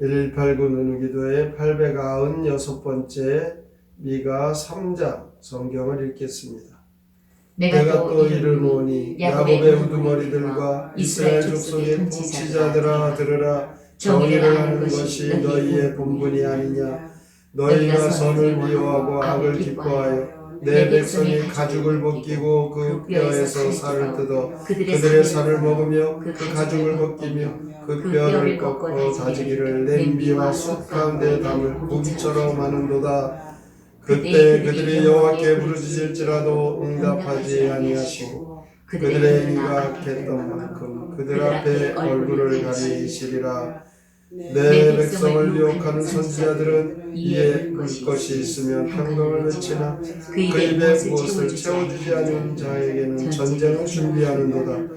1189 누누기도의 896번째 미가 3장 성경을 읽겠습니다. 내가 또 이르노니 야곱의 우두머리들과 이스라엘 족속의 통치자들아 들으라. 정의를 하는 것이 너희의 본분이 아니냐. 너희가 선을 미워하고 악을 기뻐하여 내 백성이 가죽을 벗기고 그 뼈에서 살을 뜯어 그들의 살을 먹으며 그 가죽을 벗기며 그 뼈를 꺾어 다지기를 냄비와 솥 가운데 담을 고기처럼 하는도다. 그때 그들이 여호와께 부르짖을지라도 응답하지 아니하시고 그들의 행위가 악했던 만큼 그들 앞에 얼굴을 가리시리라. 내 백성을 유혹하는 선지자들은 이에 물 것이 있으면 평강을 외치나 그 입에 무엇을 채워주지 않은 자에게는 전쟁을 준비하는도다.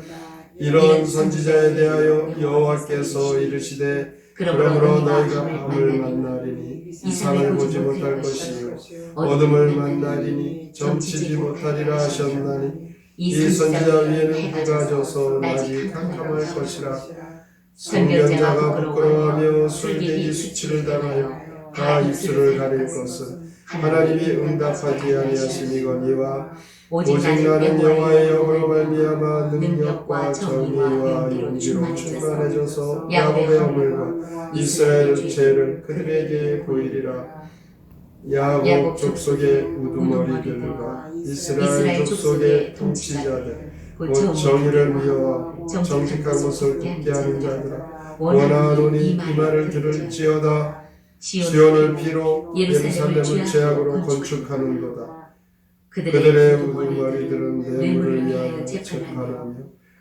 이런 선지자에 대하여 여호와께서 이르시되 그러므로 너희가 밤을 만나리니 이상을 보지 못할 것이요 어둠을 만나리니 점치지 못하리라 하셨나니 이 선지자 위에는 해가 져서 낮이 캄캄할 것이라. 선견자가 부끄러워하며 술객이 수치를 당하여 다 입술을 가릴 것은 하나님이 응답하지 아니하심이거니와 오직 나는 여호와의 영으로 말미암아 능력과 정의와 용기로 충만해져서 야곱의 허물과 이스라엘의 죄를 그들에게 보이리라. 야곱 족속의 우두머리들과 이스라엘 족속의 통치자들 곧 정의를 미워하고 정직한 것을 굽게 하는 자들아 원하노니 이 말을 들을지어다. 시온을 피로 예루살렘을 죄악으로 건축하는도다. 그들의 우두머리들은 뇌물을 위하여 재판하며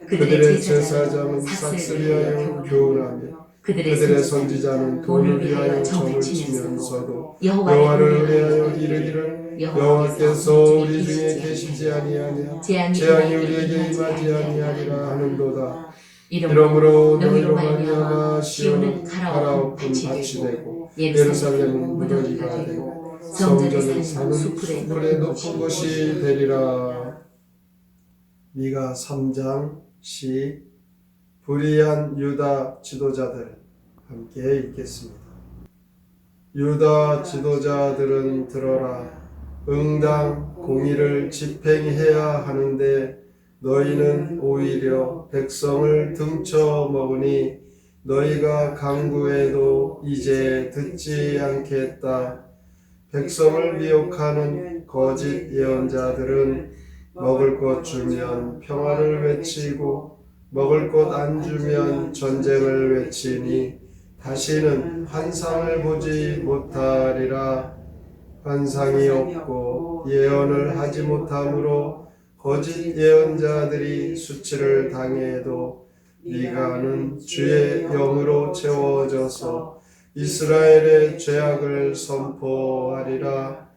그들의 제사장은 삭슬 위하여 교훈하며 그들의 선지자는 돈을 위하여 점을 치면서도 여호와를 의뢰하여 이르기를 여호와께서 우리 중에 계시지 아니하냐 재앙이 우리에게 임하지 아니하리라 하는도다. 이러므로 너희로 말미암아 시온은 갈아엎은 밭이 되고 예루살렘은 무더기가 되고 성전은 사는 수풀에 높은 곳이 되리라. 미가 3장 시 불의한 유다 지도자들 함께 읽겠습니다. 유다 지도자들은 들어라. 응당 공의를 집행해야 하는데 너희는 오히려 백성을 등쳐 먹으니 너희가 강구해도 이제 듣지 않겠다. 백성을 미혹하는 거짓 예언자들은 먹을 것 주면 평화를 외치고 먹을 것 안 주면 전쟁을 외치니 다시는 환상을 보지 못하리라. 환상이 없고 예언을 하지 못함으로 거짓 예언자들이 수치를 당해도 미가는 주의 영으로 채워져서 이스라엘의 죄악을 선포하리라.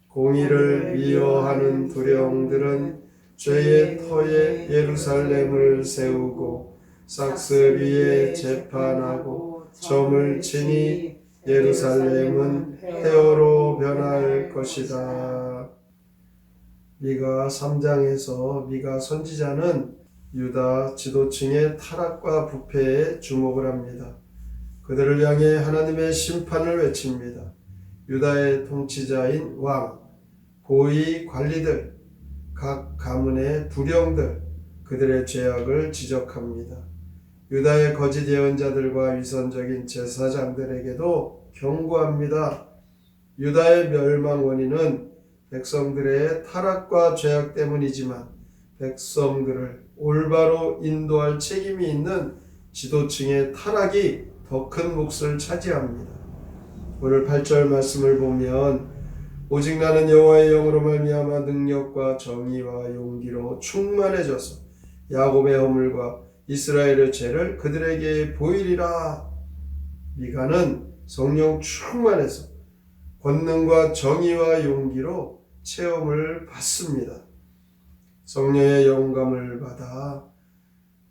공의를 미워하는 두령들은 죄의 터에 예루살렘을 세우고 삭스 위에 재판하고 점을 치니 예루살렘은 폐허로 변할 것이다. 미가 3장에서 미가 선지자는 유다 지도층의 타락과 부패에 주목을 합니다. 그들을 향해 하나님의 심판을 외칩니다. 유다의 통치자인 왕, 고위 관리들, 각 가문의 두령들, 그들의 죄악을 지적합니다. 유다의 거짓 예언자들과 위선적인 제사장들에게도 경고합니다. 유다의 멸망 원인은 백성들의 타락과 죄악 때문이지만 백성들을 올바로 인도할 책임이 있는 지도층의 타락이 더 큰 몫을 차지합니다. 오늘 8절 말씀을 보면 오직 나는 여호와의 영으로 말미암아 능력과 정의와 용기로 충만해져서 야곱의 허물과 이스라엘의 죄를 그들에게 보이리라. 미가는 성령 충만해서 권능과 정의와 용기로 체험을 받습니다. 성령의 영감을 받아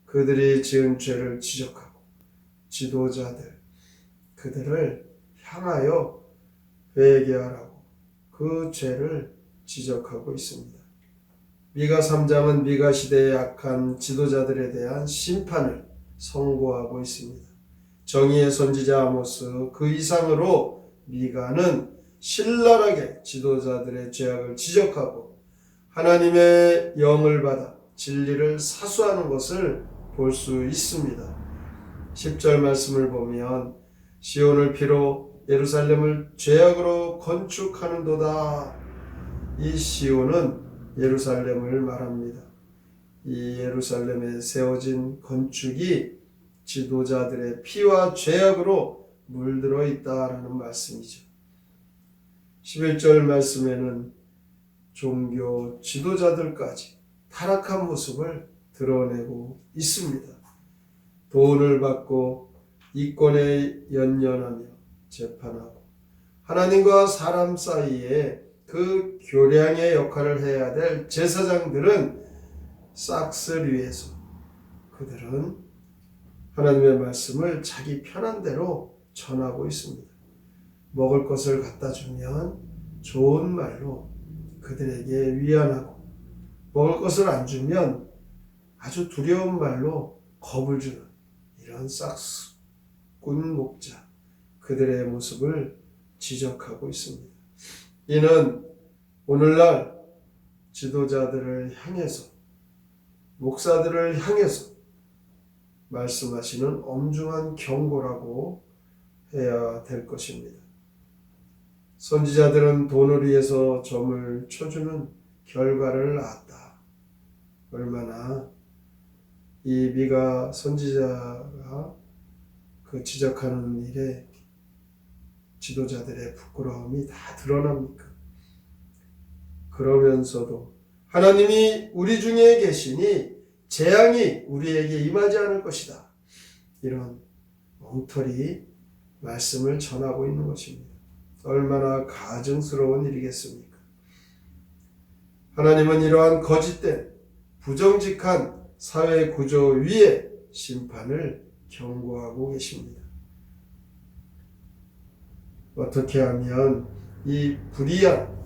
그들이 지은 죄를 지적하고 지도자들, 그들을 향하여 회개하라고 그 죄를 지적하고 있습니다. 미가 3장은 미가 시대의 악한 지도자들에 대한 심판을 선고하고 있습니다. 정의의 선지자 아모스 그 이상으로 미가는 신랄하게 지도자들의 죄악을 지적하고 하나님의 영을 받아 진리를 사수하는 것을 볼 수 있습니다. 10절 말씀을 보면 시온을 피로 예루살렘을 죄악으로 건축하는도다. 이 시온은 예루살렘을 말합니다. 이 예루살렘에 세워진 건축이 지도자들의 피와 죄악으로 물들어 있다라는 말씀이죠. 11절 말씀에는 종교 지도자들까지 타락한 모습을 드러내고 있습니다. 돈을 받고 이권에 연연하며 재판하고 하나님과 사람 사이에 그 교량의 역할을 해야 될 제사장들은 싹쓸 위해서 그들은 하나님의 말씀을 자기 편한 대로 전하고 있습니다. 먹을 것을 갖다 주면 좋은 말로 그들에게 위안하고 먹을 것을 안 주면 아주 두려운 말로 겁을 주는 이런 싹군 목자 그들의 모습을 지적하고 있습니다. 이는 오늘날 지도자들을 향해서 목사들을 향해서 말씀하시는 엄중한 경고라고 해야 될 것입니다. 선지자들은 돈을 위해서 점을 쳐주는 결과를 낳았다. 얼마나 이 미가 선지자가 그 지적하는 일에 지도자들의 부끄러움이 다 드러납니까? 그러면서도 하나님이 우리 중에 계시니 재앙이 우리에게 임하지 않을 것이다. 이런 엉터리 말씀을 전하고 있는 것입니다. 얼마나 가증스러운 일이겠습니까? 하나님은 이러한 거짓된 부정직한 사회 구조 위에 심판을 경고하고 계십니다. 어떻게 하면 이 불의한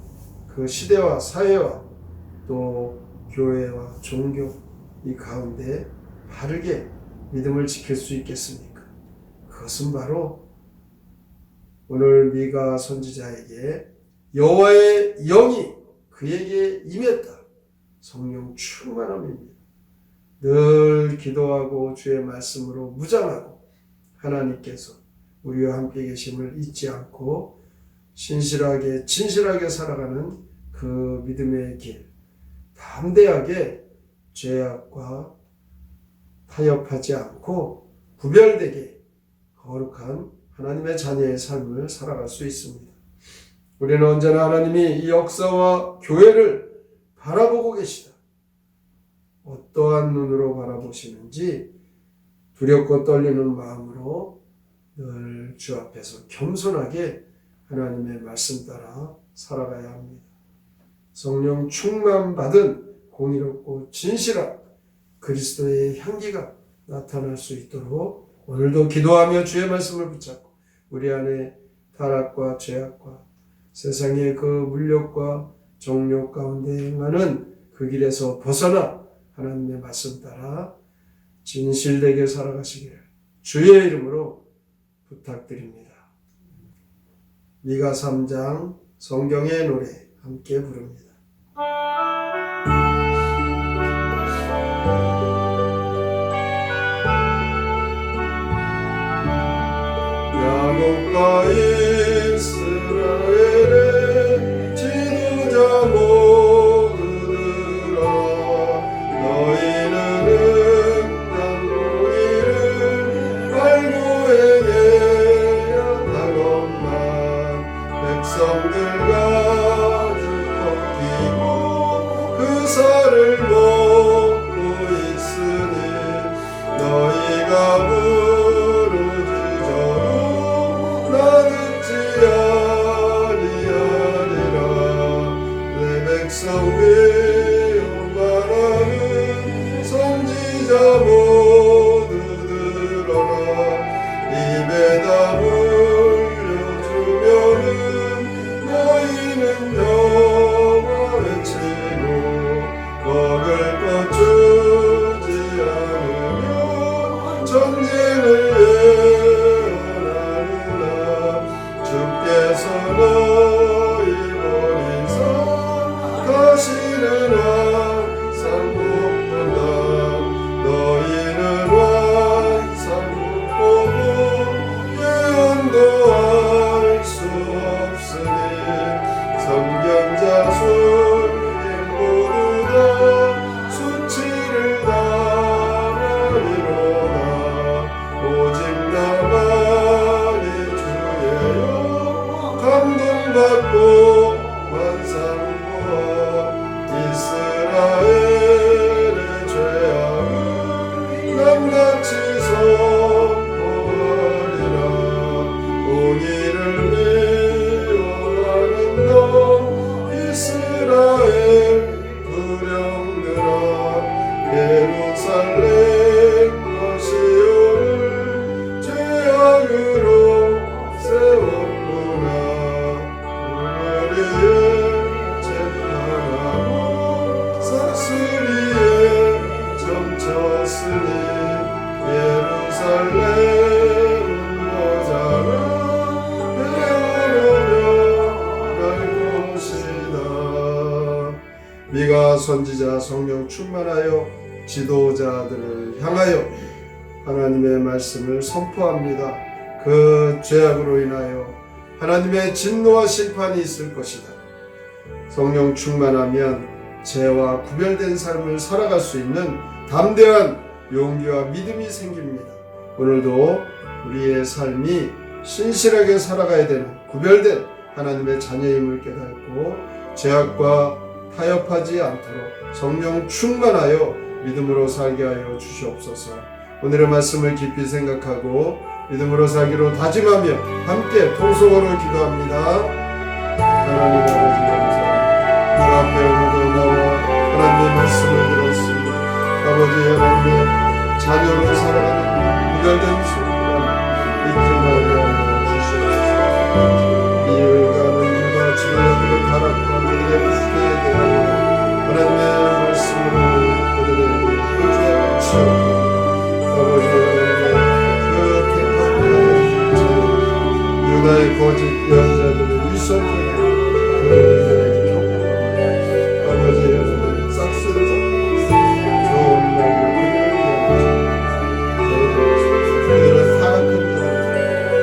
그 시대와 사회와 또 교회와 종교 이 가운데 바르게 믿음을 지킬 수 있겠습니까? 그것은 바로 오늘 미가 선지자에게 여호와의 영이 그에게 임했다. 성령 충만함입니다. 늘 기도하고 주의 말씀으로 무장하고 하나님께서 우리와 함께 계심을 잊지 않고 신실하게 진실하게 살아가는 그 믿음의 길, 담대하게 죄악과 타협하지 않고 구별되게 거룩한 하나님의 자녀의 삶을 살아갈 수 있습니다. 우리는 언제나 하나님이 이 역사와 교회를 바라보고 계시다. 어떠한 눈으로 바라보시는지 두렵고 떨리는 마음으로 늘 주 앞에서 겸손하게 하나님의 말씀 따라 살아가야 합니다. 성령 충만 받은 공의롭고 진실한 그리스도의 향기가 나타날 수 있도록 오늘도 기도하며 주의 말씀을 붙잡고 우리 안에 타락과 죄악과 세상의 그 물욕과 정욕 가운데 행하는 그 길에서 벗어나 하나님의 말씀 따라 진실되게 살아가시기를 주의 이름으로 부탁드립니다. 미가 3장 성경의 노래 함께 부릅니다. 야곱과 이스라엘의 지도자 모두들아 너희는 응당 공의를 발부해내야 하건만 백성들과 축복히고 목사, 선지자, 성령 충만하여 지도자들을 향하여 하나님의 말씀을 선포합니다. 그 죄악으로 인하여 하나님의 진노와 심판이 있을 것이다. 성령 충만하면 죄와 구별된 삶을 살아갈 수 있는 담대한 용기와 믿음이 생깁니다. 오늘도 우리의 삶이 신실하게 살아가야 되는 구별된 하나님의 자녀임을 깨닫고 죄악과 타협하지 않도록 성령 충만하여 믿음으로 살게 하여 주시옵소서. 오늘의 말씀을 깊이 생각하고 믿음으로 살기로 다짐하며 함께 통성으로 기도합니다. 하나님 아버지 감사합니다. 주 앞에 오늘도 나와 하나님의 말씀을 들었습니다. 아버지 하나님의 자녀로 살아가는 구별된 순간 잊지 말고 주시옵소서. 이해가는 일과 지혜를 가락과 그들의 부패에 대하여 하나님의 말씀으로 그들에게 호주하여 치우고 아버지 하나님의 그 택함을 자녀 유다의 거짓 예언자들을 위선하게 그들에게 겪고 아버지 하나님의 싹스를 잡고 좋은 말로 그들은 타락한 자들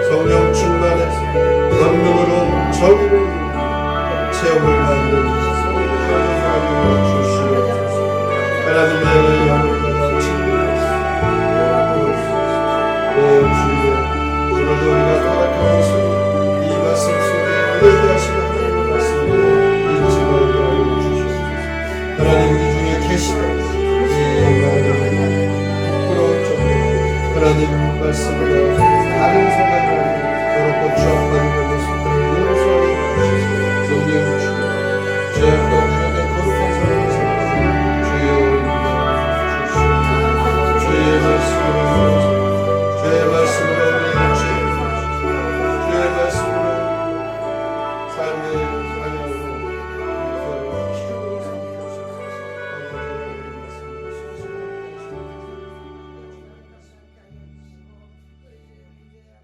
성령 충만해서 권능으로 정의를 체험을 만들어주시소. 하나님을 주시옵소서. 하나님의 영광과 오 주여, 오늘도 우리가 타락한 것을 이 말씀 속에 의뢰하시는 하나님의 말씀을 잊지 말게 하여 주시옵소서. 하나님 우리 중에 계시다 이 말을 부끄러운 점으로 하나님 말씀으로 다른 사람